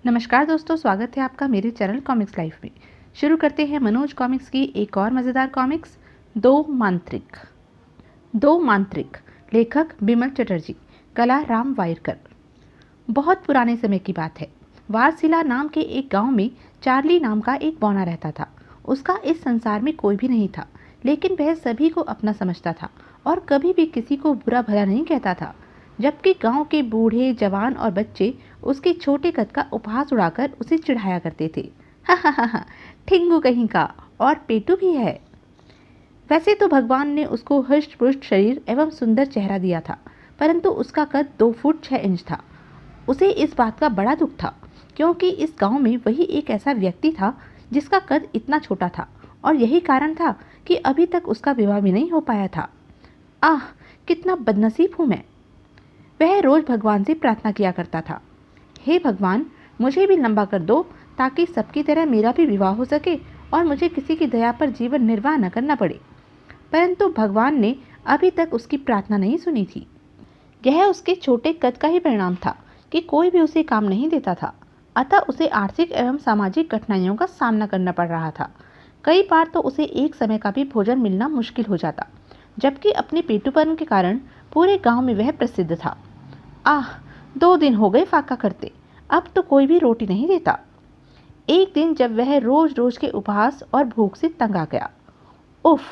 नमस्कार दोस्तों, स्वागत है आपका मेरे चैनल कॉमिक्स लाइफ में। शुरू करते हैं मनोज कॉमिक्स की एक और मज़ेदार कॉमिक्स, दो मांत्रिक। लेखक बिमल चटर्जी, कला राम वायरकर। बहुत पुराने समय की बात है। वारसिला नाम के एक गांव में चार्ली नाम का एक बौना रहता था। उसका इस संसार में कोई भी नहीं था, लेकिन वह सभी को अपना समझता था और कभी भी किसी को बुरा भला नहीं कहता था। जबकि गांव के बूढ़े, जवान और बच्चे उसके छोटे कद का उपहास उड़ाकर उसे चिढ़ाया करते थे। हा हा हा हा, ठिंगू कहीं का, और पेटू भी है। वैसे तो भगवान ने उसको हृष्ट पुष्ट शरीर एवं सुंदर चेहरा दिया था, परंतु उसका कद 2 फुट 6 इंच था। उसे इस बात का बड़ा दुख था, क्योंकि इस गांव में वही एक ऐसा व्यक्ति था जिसका कद इतना छोटा था, और यही कारण था कि अभी तक उसका विवाह भी नहीं हो पाया था। आह, कितना बदनसीब हूँ मैं। वह रोज भगवान से प्रार्थना किया करता था, हे भगवान, मुझे भी लंबा कर दो ताकि सबकी तरह मेरा भी विवाह हो सके और मुझे किसी की दया पर जीवन निर्वाह न करना पड़े। परंतु भगवान ने अभी तक उसकी प्रार्थना नहीं सुनी थी। यह उसके छोटे कद का ही परिणाम था कि कोई भी उसे काम नहीं देता था, अतः उसे आर्थिक एवं सामाजिक कठिनाइयों का सामना करना पड़ रहा था। कई बार तो उसे एक समय का भी भोजन मिलना मुश्किल हो जाता, जबकि अपने पेटूपन के कारण पूरे गांव में वह प्रसिद्ध था। आह, 2 दिन हो गए फाका करते, अब तो कोई भी रोटी नहीं देता। एक दिन जब वह रोज रोज के उपहास और भूख से तंग आ गया, उफ,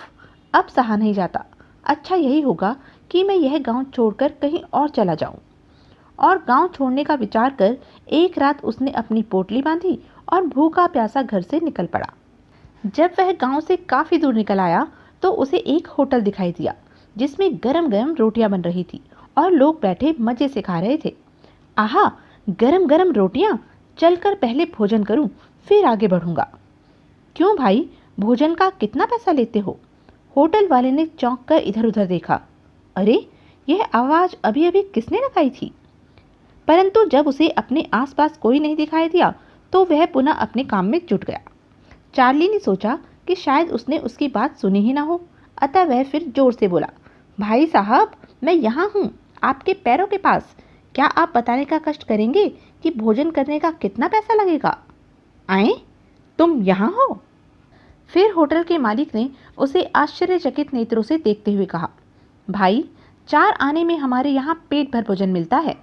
अब सहा नहीं जाता। अच्छा यही होगा कि मैं यह गांव छोड़कर कहीं और चला जाऊं। और गांव छोड़ने का विचार कर एक रात उसने अपनी पोटली बांधी और भूखा प्यासा घर से निकल पड़ा। जब वह गांव से काफी दूर निकल आया तो उसे एक होटल दिखाई दिया, जिसमें गरम गरम रोटियां बन रही थी और लोग बैठे मजे से खा रहे थे। आहा, गरम गरम रोटियां, चलकर पहले भोजन करूं, फिर आगे बढ़ूंगा। क्यों भाई, भोजन का कितना पैसा लेते हो? होटल वाले ने चौंक कर इधर उधर देखा। अरे, यह आवाज अभी अभी किसने लगाई थी? परंतु जब उसे अपने आसपास कोई नहीं दिखाई दिया तो वह पुनः अपने काम में जुट गया। चार्ली ने सोचा कि शायद उसने उसकी बात सुनी ही ना हो, अतः वह फिर जोर से बोला, भाई साहब, मैं यहाँ हूँ, आपके पैरों के पास। क्या आप बताने का कष्ट करेंगे कि भोजन करने का कितना पैसा लगेगा? आए, तुम यहाँ हो? फिर होटल के मालिक ने उसे आश्चर्यचकित नेत्रों से देखते हुए कहा, भाई, 4 आने में हमारे यहाँ पेट भर भोजन मिलता है।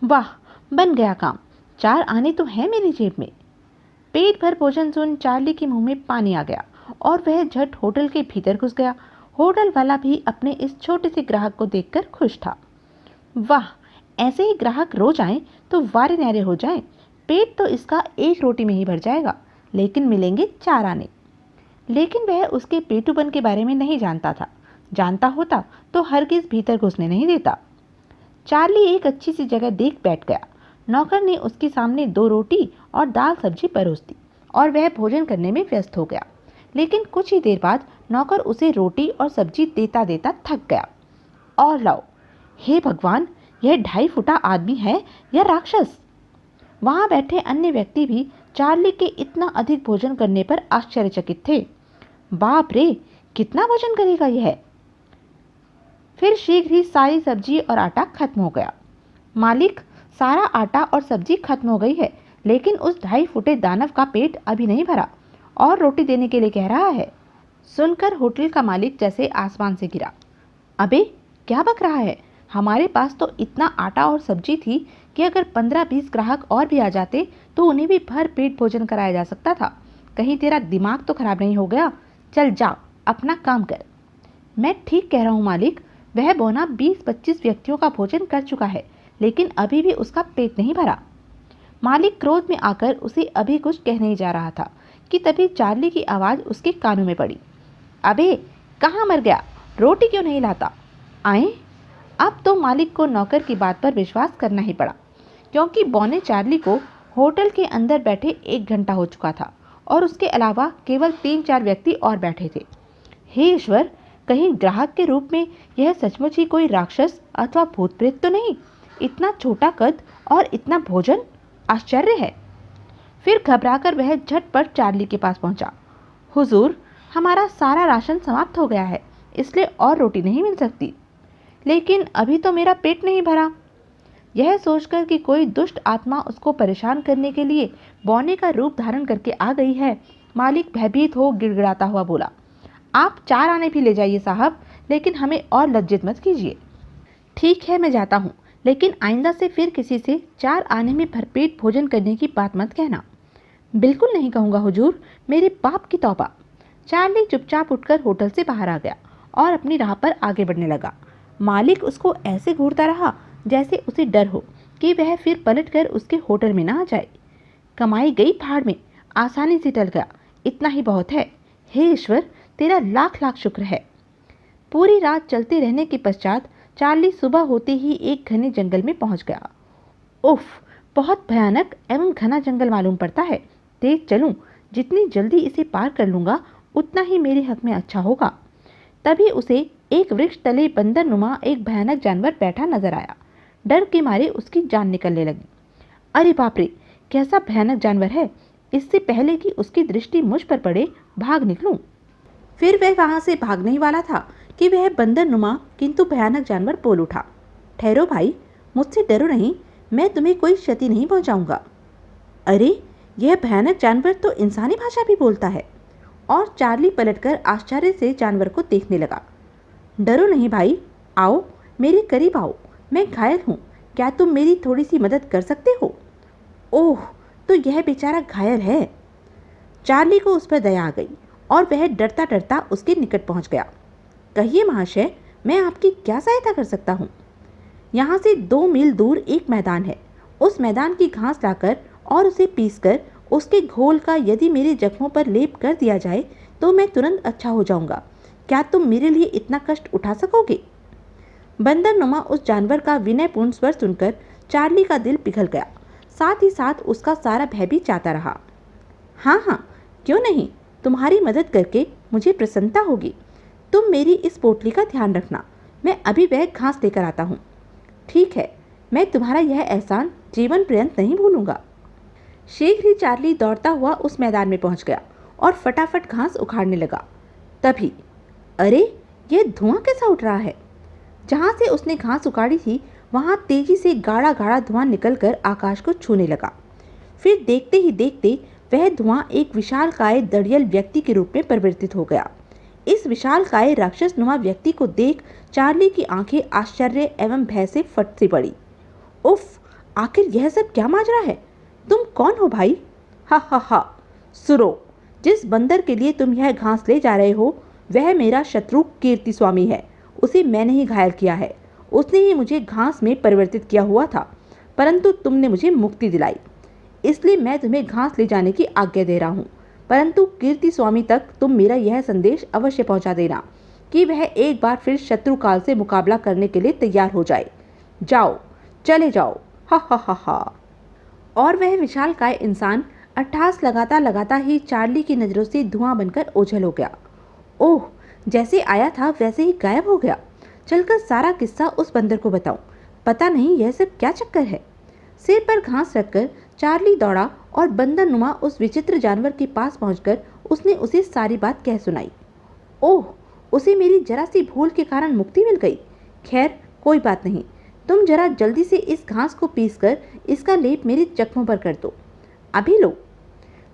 वाह, बन गया काम, 4 आने तो है मेरी जेब में। पेट भर भोजन सुन चार्ली के मुंह में पानी आ गया और वह झट होटल के भीतर घुस गया। होटल वाला भी अपने इस छोटे से ग्राहक को देखकर खुश था। वाह, ऐसे ही ग्राहक रोज आए तो वारे न्यारे हो जाएं। पेट तो इसका एक रोटी में ही भर जाएगा, लेकिन मिलेंगे 4 आने। लेकिन वह उसके पेटूपन के बारे में नहीं जानता था। जानता होता तो हरगिज भीतर घुसने नहीं देता। चार्ली एक अच्छी सी जगह देख बैठ गया। नौकर ने उसके सामने 2 रोटी और दाल सब्जी परोस दी और वह भोजन करने में व्यस्त हो गया। लेकिन कुछ ही देर बाद नौकर उसे रोटी और सब्जी देता देता थक गया। और लाओ, हे भगवान, यह 2.5 फुटा आदमी है या राक्षस? वहां बैठे अन्य व्यक्ति भी चार्ली के इतना अधिक भोजन करने पर आश्चर्यचकित थे। बाप रे, कितना भोजन करेगा यह? फिर शीघ्र ही सारी सब्जी और आटा खत्म हो गया। मालिक, सारा आटा और सब्जी खत्म हो गई है, लेकिन उस 2.5 फुटे दानव का पेट अभी नहीं भरा और रोटी देने के लिए कह रहा है। सुनकर होटल का मालिक जैसे आसमान से गिरा। अबे, क्या बक रहा है? हमारे पास तो इतना आटा और सब्जी थी कि अगर 15-20 ग्राहक और भी आ जाते तो उन्हें भी भर पेट भोजन कराया जा सकता था। कहीं तेरा दिमाग तो खराब नहीं हो गया? चल जा, अपना काम कर। मैं ठीक कह रहा हूँ मालिक, वह बौना 20-25 व्यक्तियों का भोजन कर चुका है, लेकिन अभी भी उसका पेट नहीं भरा। मालिक क्रोध में आकर उसे अभी कुछ कह नहीं जा रहा था कि तभी चार्ली की आवाज़ उसके कानों में पड़ी। अबे, कहाँ मर गया? रोटी क्यों नहीं लाता? आए? अब तो मालिक को नौकर की बात पर विश्वास करना ही पड़ा, क्योंकि बौने चार्ली को होटल के अंदर बैठे 1 घंटा हो चुका था और उसके अलावा केवल 3-4 व्यक्ति और बैठे थे। हे ईश्वर, कहीं ग्राहक के रूप में यह सचमुच ही कोई राक्षस अथवा भूत प्रेत तो नहीं? इतना छोटा कद और इतना भोजन, आश्चर्य है। फिर घबराकर वह झटपट चार्ली के पास पहुंचा। हुजूर, हमारा सारा राशन समाप्त हो गया है, इसलिए और रोटी नहीं मिल सकती। लेकिन अभी तो मेरा पेट नहीं भरा। यह सोचकर कि कोई दुष्ट आत्मा उसको परेशान करने के लिए बौने का रूप धारण करके आ गई है, मालिक भयभीत हो गिड़गिड़ाता हुआ बोला, आप 4 आने भी ले जाइए साहब, लेकिन हमें और लज्जित मत कीजिए। ठीक है, मैं जाता हूँ, लेकिन आइंदा से फिर किसी से 4 आने में भरपेट भोजन करने की बात मत कहना। बिल्कुल नहीं कहूँगा हुजूर, मेरे बाप की तौबा। चार्ली चुपचाप उठकर होटल से बाहर आ गया और अपनी राह पर आगे बढ़ने लगा। मालिक उसको ऐसे घूरता रहा जैसे उसे डर हो कि वह फिर पलटकर उसके होटल में ना आ जाए। कमाई गई भाड़ में, आसानी से टल गया, इतना ही बहुत है। हे ईश्वर, तेरा लाख लाख शुक्र है। पूरी रात चलते रहने के पश्चात चार्ली सुबह होते ही एक घने जंगल में पहुंच गया। उफ, बहुत भयानक एवं घना जंगल मालूम पड़ता है। तेज चलूं, जितनी जल्दी इसे पार कर लूंगा उतना ही मेरे हक में अच्छा होगा। तभी उसे एक वृक्ष तले बंदरनुमा एक भयानक जानवर बैठा नजर आया। डर के मारे उसकी जान निकलने लगी। अरे बाप रे, कैसा भयानक जानवर है! इससे पहले कि उसकी दृष्टि मुझ पर पड़े, भाग निकलूं। फिर वह वहां से भागने ही वाला था कि वह बंदरनुमा किंतु भयानक जानवर बोल उठा, ठहरो भाई, मुझसे डरो नहीं, मैं तुम्हें कोई क्षति नहीं पहुंचाऊंगा। अरे, यह भयानक जानवर तो इंसानी भाषा भी बोलता है। और चार्ली पलटकर आश्चर्य से जानवर को देखने लगा। डरो नहीं भाई, आओ, मेरे करीब आओ, मैं घायल हूँ, क्या तुम मेरी थोड़ी सी मदद कर सकते हो? ओह, तो यह बेचारा घायल है। चार्ली को उस पर दया आ गई और वह डरता डरता उसके निकट पहुंच गया। कहिए महाशय, मैं आपकी क्या सहायता कर सकता हूँ? यहाँ से 2 मील दूर एक मैदान है। उस मैदान की घास लाकर और उसे पीसकर उसके घोल का यदि मेरे जख्मों पर लेप कर दिया जाए तो मैं तुरंत अच्छा हो जाऊंगा। क्या तुम मेरे लिए इतना कष्ट उठा सकोगे? बंदरनुमा उस जानवर का विनयपूर्ण स्वर सुनकर चार्ली का दिल पिघल गया, साथ ही साथ उसका सारा भय भी जाता रहा। हाँ हाँ, क्यों नहीं, तुम्हारी मदद करके मुझे प्रसन्नता होगी। तुम मेरी इस पोटली का ध्यान रखना, मैं अभी वह घास लेकर आता हूँ। ठीक है, मैं तुम्हारा यह एहसान जीवन पर्यंत नहीं भूलूंगा। शीघ्र ही चार्ली दौड़ता हुआ उस मैदान में पहुंच गया और फटाफट घास उखाड़ने लगा। तभी, अरे, यह धुआं कैसा उठ रहा है? जहां से उसने घास उखाड़ी थी वहां तेजी से गाढ़ा गाढ़ा धुआं निकलकर आकाश को छूने लगा। फिर देखते ही देखते वह धुआं एक विशालकाय दड़ियल व्यक्ति के रूप में परिवर्तित हो गया। इस विशालकाय राक्षसनुमा व्यक्ति को देख चार्ली की आंखें आश्चर्य एवं भय से फट सी पड़ी। उफ, आखिर यह सब क्या माजरा है? तुम कौन हो भाई? हा हा हा, सुनो, जिस बंदर के लिए तुम यह घास ले जा रहे हो वह मेरा शत्रु कीर्ति स्वामी है। उसे मैंने ही घायल किया है। उसने ही मुझे घास में परिवर्तित किया हुआ था, परंतु तुमने मुझे मुक्ति दिलाई, इसलिए मैं तुम्हें घास ले जाने की आज्ञा दे रहा हूँ। परंतु कीर्ति स्वामी तक तुम मेरा यह संदेश अवश्य पहुँचा देना कि वह एक बार फिर शत्रु काल से मुकाबला करने के लिए तैयार हो जाए। जाओ, चले जाओ, हा हा हा हा। और वह विशालकाय इंसान अट्ठास लगाता लगाता ही चार्ली की नज़रों से धुआं बनकर ओझल हो गया। ओह, जैसे आया था वैसे ही गायब हो गया। चलकर सारा किस्सा उस बंदर को बताऊं, पता नहीं यह सब क्या चक्कर है। सिर पर घास रखकर चार्ली दौड़ा और बंदरनुमा उस विचित्र जानवर के पास पहुंचकर उसने उसे सारी बात कह सुनाई। ओह, उसे मेरी जरा सी भूल के कारण मुक्ति मिल गई। खैर, कोई बात नहीं, तुम जरा जल्दी से इस घास को पीसकर इसका लेप मेरे जख्मों पर कर दो, अभी लो।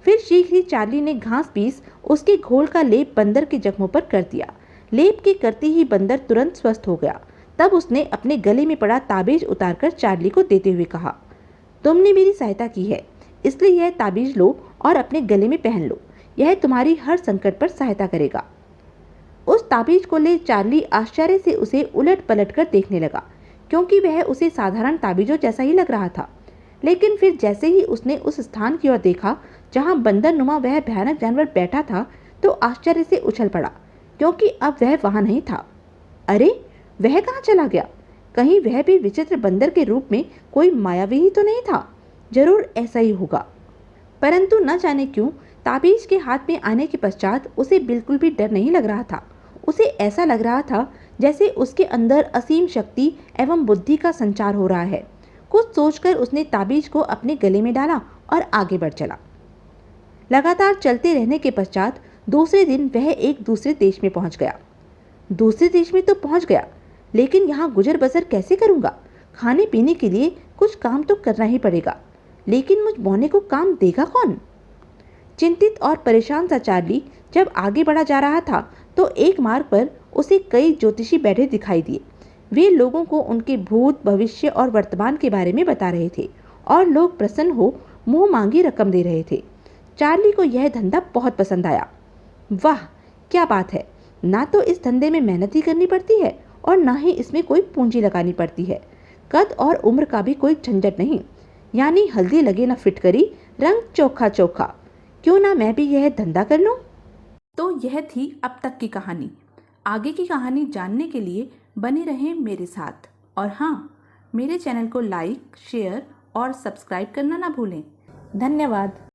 फिर शीघ्र ही चार्ली ने घास पीस उसके घोल का लेप बंदर के जख्मों पर कर दिया। लेप के करते ही बंदर तुरंत स्वस्थ हो गया। तब उसने अपने गले में पड़ा ताबीज उतारकर चार्ली को देते हुए कहा, तुमने मेरी सहायता की है, इसलिए यह ताबीज लो और अपने गले में पहन लो। यह तुम्हारी हर संकट पर सहायता करेगा। उस ताबीज को ले चार्ली आश्चर्य से उसे उलट पलट कर देखने लगा, क्योंकि वह उसे साधारण ताबीजों जैसा ही लग रहा था। लेकिन फिर जैसे ही उसने उस स्थान की ओर देखा जहां बंदरनुमा वह भयानक जानवर बैठा था, तो आश्चर्य से उछल पड़ा, क्योंकि अब वह वहां नहीं था। अरे, वह कहाँ चला गया? कहीं वह भी विचित्र बंदर के रूप में कोई मायावी ही तो नहीं था? जरूर ऐसा ही होगा। परंतु न जाने क्यों ताबीज के हाथ में आने के पश्चात उसे बिल्कुल भी डर नहीं लग रहा था। उसे ऐसा लग रहा था जैसे उसके अंदर असीम शक्ति एवं बुद्धि का संचार हो रहा है। कुछ सोचकर उसने ताबीज को अपने गले में डाला और आगे बढ़ चला। लगातार चलते रहने के पश्चात दूसरे दिन वह एक दूसरे देश में पहुंच गया। दूसरे देश में तो पहुंच गया, लेकिन यहाँ गुजर बसर कैसे करूंगा? खाने पीने के लिए कुछ काम तो करना ही पड़ेगा, लेकिन मुझ बौने को काम देगा कौन? चिंतित और परेशान सा चार्ली जब आगे बढ़ा जा रहा था तो एक मार्ग पर उसे कई ज्योतिषी बैठे दिखाई दिए। वे लोगों को उनके भूत, भविष्य और वर्तमान के बारे में बता रहे थे और लोग प्रसन्न हो मुंह मांगी रकम दे रहे थे। चार्ली को यह धंधा बहुत पसंद आया। वाह, क्या बात है! ना तो इस धंधे में मेहनत ही करनी पड़ती है और ना ही इसमें कोई पूंजी लगानी पड़ती है। कद और उम्र का भी कोई झंझट नहीं, यानी हल्दी लगे ना फिटकरी, रंग चोखा चोखा। क्यों ना मैं भी यह धंधा कर लूं? तो यह थी अब तक की कहानी। आगे की कहानी जानने के लिए बने रहें मेरे साथ। और हाँ, मेरे चैनल को लाइक, शेयर और सब्सक्राइब करना ना भूलें। धन्यवाद।